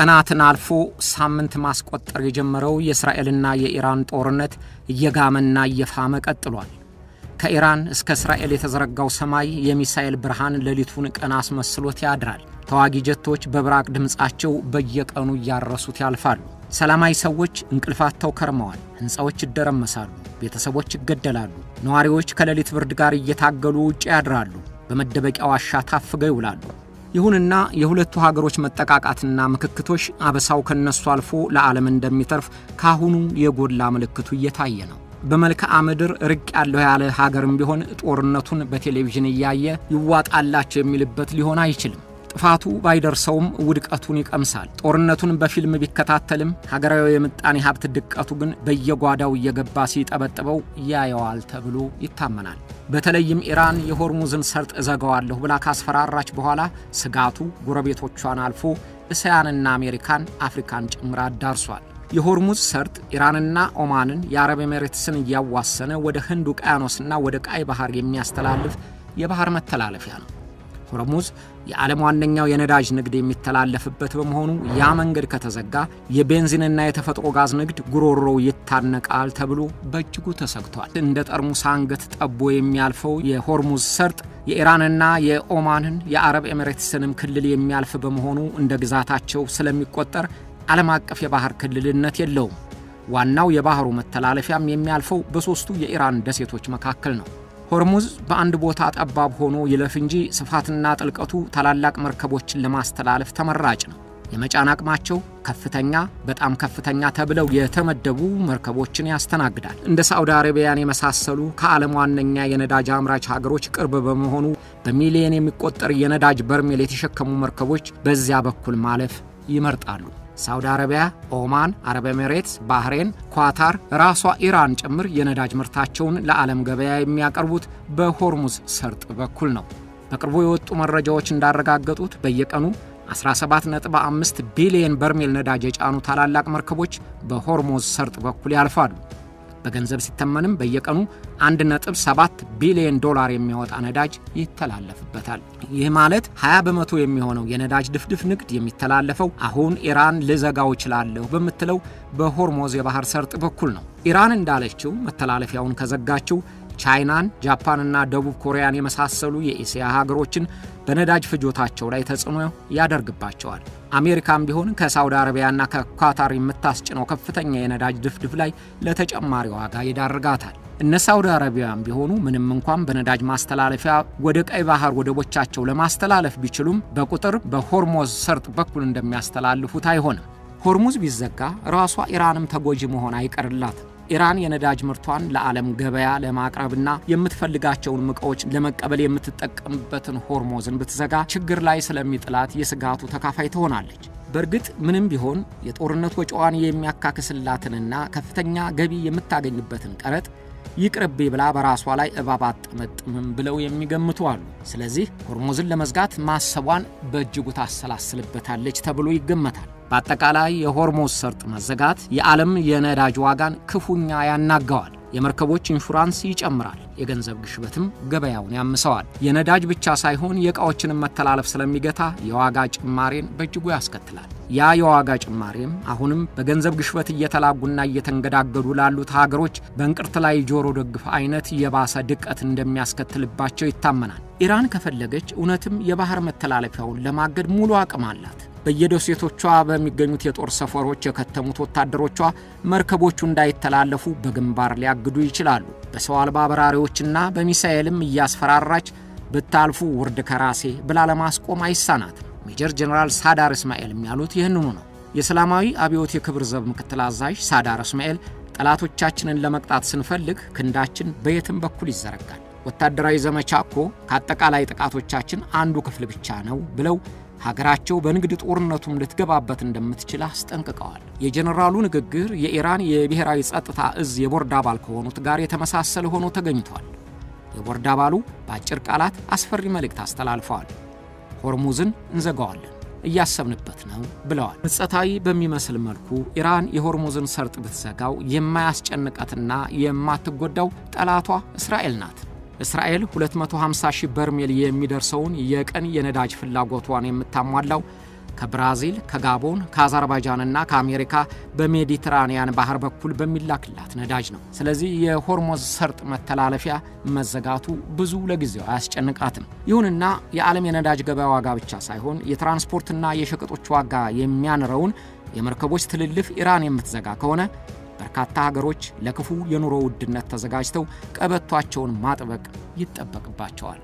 ቀናትን አልፎ ሳምንት ማስቆጠር የጀመረው የእስራኤልና የኢራን ጦርነት እየጋመና እየፋመ ቀጥሏል። ከኢራን እስከ እስራኤል የተዘረጋው ሰማይ የሚሳኤል ብርሃን ሌሊቱን ቀን አስመስሎት ያድራል። ተዋጊ ጀቶች በብራቅ ድምጻቸው በየቀኑ ያረሱት ያልፋሉ። ሰላማዊ ሰዎች እንቅልፋቸው ከርመዋል። ህንጻዎች ይደረመሳሉ፣ ቤተሰቦች ይገደላሉ። ነዋሪዎች ከሌሊት ብርድ ጋር እየታገሉ ውጪ ያድራሉ፣ በመደበቂያ ዋሻ ታፍገው ይውላሉ። ይሁንና የሁለቱ ሀገሮች መጠቃቃትና ምክክቶች አበሳው ከነሱ አልፎ ለዓለም እንደሚተርፍ ካሁኑ የጎላ ምልክቱ እየታየ ነው። በመልክዓ ምድር ርቅ ያለው ያለ ሀገርም ቢሆን ጦርነቱን በቴሌቪዥን እያየ ይዋጣላቸው የሚልበት ሊሆን አይችልም። ጥፋቱ ባይደርሰውም ውድቀቱን ይቀምሳል። ጦርነቱን በፊልም ቢከታተልም ሀገራዊ የምጣኔ ሀብት ድቀቱ ግን በየጓዳው እየገባ ሲጠበጥበው ያየዋል ተብሎ ይታመናል። በተለይም ኢራን የሆርሙዝን ሰርጥ እዘጋዋለሁ ብላ ካስፈራራች በኋላ ስጋቱ ጎረቤቶቿን አልፎ እስያንና አሜሪካን፣ አፍሪካን ጭምር አዳርሷል። የሆርሙዝ ሰርጥ ኢራንና ኦማንን የአረብ ኤሚሬትስን እያዋሰነ ወደ ህንድ ውቅያኖስና ወደ ቀይ ባህር የሚያስተላልፍ የባህር መተላለፊያ ነው። ሆርሙዝ የዓለም ዋነኛው የነዳጅ ንግድ የሚተላለፍበት በመሆኑ ያ መንገድ ከተዘጋ የቤንዚንና የተፈጥሮ ጋዝ ንግድ ጉሮሮው ይታነቃል ተብሎ በእጅጉ ተሰግቷል። እንደ ጠርሙስ አንገት ጠቦ የሚያልፈው የሆርሙዝ ሰርጥ የኢራንና የኦማንን የአረብ ኤሚሬትስንም ክልል የሚያልፍ በመሆኑ እንደ ግዛታቸው ስለሚቆጠር ዓለም አቀፍ የባህር ክልልነት የለውም። ዋናው የባህሩ መተላለፊያም የሚያልፈው በሶስቱ የኢራን ደሴቶች መካከል ነው። ሆርሙዝ በአንድ ቦታ ጠባብ ሆኖ ይለፍ እንጂ ስፋትና ጥልቀቱ ታላላቅ መርከቦችን ለማስተላለፍ ተመራጭ ነው። የመጫን አቅማቸው ከፍተኛ፣ በጣም ከፍተኛ ተብለው የተመደቡ መርከቦችን ያስተናግዳል። እንደ ሳዑዲ አረቢያን የመሳሰሉ ከዓለም ዋነኛ የነዳጅ አምራች ሀገሮች ቅርብ በመሆኑ በሚሊዮን የሚቆጠር የነዳጅ በርሜል የተሸከሙ መርከቦች በዚያ በኩል ማለፍ ይመርጣሉ። ሳዑዲ አረቢያ፣ ኦማን፣ አረብ ኤሚሬትስ፣ ባህሬን፣ ኳታር፣ ራሷ ኢራን ጭምር የነዳጅ ምርታቸውን ለዓለም ገበያ የሚያቀርቡት በሆርሙዝ ሰርጥ በኩል ነው። በቅርቡ የወጡ መረጃዎች እንዳረጋገጡት በየቀኑ 17.5 ቢሊዮን በርሜል ነዳጅ የጫኑ ታላላቅ መርከቦች በሆርሙዝ ሰርጥ በኩል ያልፋሉ። በገንዘብ ሲተመንም በየቀኑ 1.7 ቢሊዮን ዶላር የሚያወጣ ነዳጅ ይተላለፍበታል። ይህ ማለት 20 በመቶ የሚሆነው የነዳጅ ድፍድፍ ንግድ የሚተላለፈው አሁን ኢራን ልዘጋው ይችላል በመትለው በሆርሙዝ የባህር ሰርጥ በኩል ነው። ኢራን እንዳለችው መተላለፊያውን ከዘጋችው ቻይናን፣ ጃፓንና ደቡብ ኮሪያን የመሳሰሉ የኤስያ ሀገሮችን በነዳጅ ፍጆታቸው ላይ ተጽዕኖ ያደርግባቸዋል። አሜሪካም ቢሆን ከሳዑዲ አረቢያና ከኳታር የምታስጭነው ከፍተኛ የነዳጅ ድፍድፍ ላይ ለተጨማሪ ዋጋ ይዳርጋታል። እነ ሳዑዲ አረቢያም ቢሆኑ ምንም እንኳን በነዳጅ ማስተላለፊያ ወደ ቀይ ባህር ወደቦቻቸው ለማስተላለፍ ቢችሉም በቁጥር በሆርሙዝ ሰርጥ በኩል እንደሚያስተላልፉት አይሆንም። ሆርሙዝ ቢዘጋ ራሷ ኢራንም ተጎጂ መሆን አይቀርላትም። ኢራን የነዳጅ ምርቷን ለዓለም ገበያ ለማቅረብና የምትፈልጋቸውን ምርቶች ለመቀበል የምትጠቀምበትን ሆርሙዝን ብትዘጋ ችግር ላይ ስለሚጥላት የስጋቱ ተካፋይ ትሆናለች። በእርግጥ ምንም ቢሆን የጦርነት ወጪዋን የሚያካክስላትንና ከፍተኛ ገቢ የምታገኝበትን ቀረጥ ይቅርብ ብላ በራሷ ላይ እባብ አትመጥምም ብለው የሚገምቱ አሉ። ስለዚህ ሆርሙዝን ለመዝጋት ማሰቧን በእጅጉ ታሰላስልበታለች ተብሎ ይገመታል። በአጠቃላይ የሆርሙዝ ሰርጥ መዘጋት የዓለም የነዳጅ ዋጋን ክፉኛ ያናጋዋል። የመርከቦች ኢንሹራንስ ይጨምራል፣ የገንዘብ ግሽበትም ገበያውን ያምሰዋል። የነዳጅ ብቻ ሳይሆን የዕቃዎችን መተላለፍ ስለሚገታ የዋጋ ጭማሬን በእጅጉ ያስከትላል። ያ የዋጋ ጭማሬም አሁንም በገንዘብ ግሽበት እየተላጉና እየተንገዳገዱ ላሉት ሀገሮች በእንቅርት ላይ ጆሮ ደግፍ አይነት የባሰ ድቀት እንደሚያስከትልባቸው ይታመናል። ኢራን ከፈለገች እውነትም የባህር መተላለፊያውን ለማገድ ሙሉ አቅም አላት። በየደሴቶቿ በሚገኙት የጦር ሰፈሮች የከተሙት ወታደሮቿ መርከቦቹ እንዳይተላለፉ በግንባር ሊያግዱ ይችላሉ። በሰው አልባ በራሪዎችና በሚሳኤልም እያስፈራራች ብታልፉ ውርድ ከራሴ ብላ ለማስቆም አይሳናትም። ሜጀር ጀነራል ሳዳር እስማኤል ያሉት ይህንኑ ነው። የእስላማዊ አብዮት የክብር ዘብ ምክትል አዛዥ ሳዳር እስማኤል ጠላቶቻችንን ለመቅጣት ስንፈልግ ክንዳችን በየትም በኩል ይዘረጋል። ወታደራዊ ዘመቻ እኮ ከአጠቃላይ ጥቃቶቻችን አንዱ ክፍል ብቻ ነው ብለው ሀገራቸው በንግድ ጦርነቱም ልትገባበት እንደምትችል አስጠንቅቀዋል። የጀነራሉ ንግግር የኢራን የብሔራዊ ጸጥታ እዝ የቦርድ አባል ከሆኑት ጋር የተመሳሰለ ሆኖ ተገኝቷል። የቦርድ አባሉ በአጭር ቃላት አስፈሪ መልእክት አስተላልፈዋል። ሆርሙዝን እንዘጋዋለን፣ እያሰብንበት ነው ብለዋል። ምጸታዊ በሚመስል መልኩ ኢራን የሆርሙዝን ሰርጥ ብትዘጋው የማያስጨንቃትና የማትጎዳው ጠላቷ እስራኤል ናት። እስራኤል 250 ሺህ በርሜል የሚደርሰውን የቀን የነዳጅ ፍላጎቷን የምታሟላው ከብራዚል፣ ከጋቦን፣ ከአዘርባይጃንና ከአሜሪካ በሜዲትራኒያን ባህር በኩል በሚላክላት ነዳጅ ነው። ስለዚህ የሆርሙዝ ሰርጥ መተላለፊያ መዘጋቱ ብዙ ለጊዜው አያስጨንቃትም። ይሁንና የዓለም የነዳጅ ገበያ ዋጋ ብቻ ሳይሆን የትራንስፖርትና የሸቀጦች ዋጋ የሚያንረውን የመርከቦች ትልልፍ ኢራን የምትዘጋ ከሆነ በርካታ ሀገሮች ለክፉ የኑሮ ውድነት ተዘጋጅተው ቀበቷቸውን ማጥበቅ ይጠበቅባቸዋል።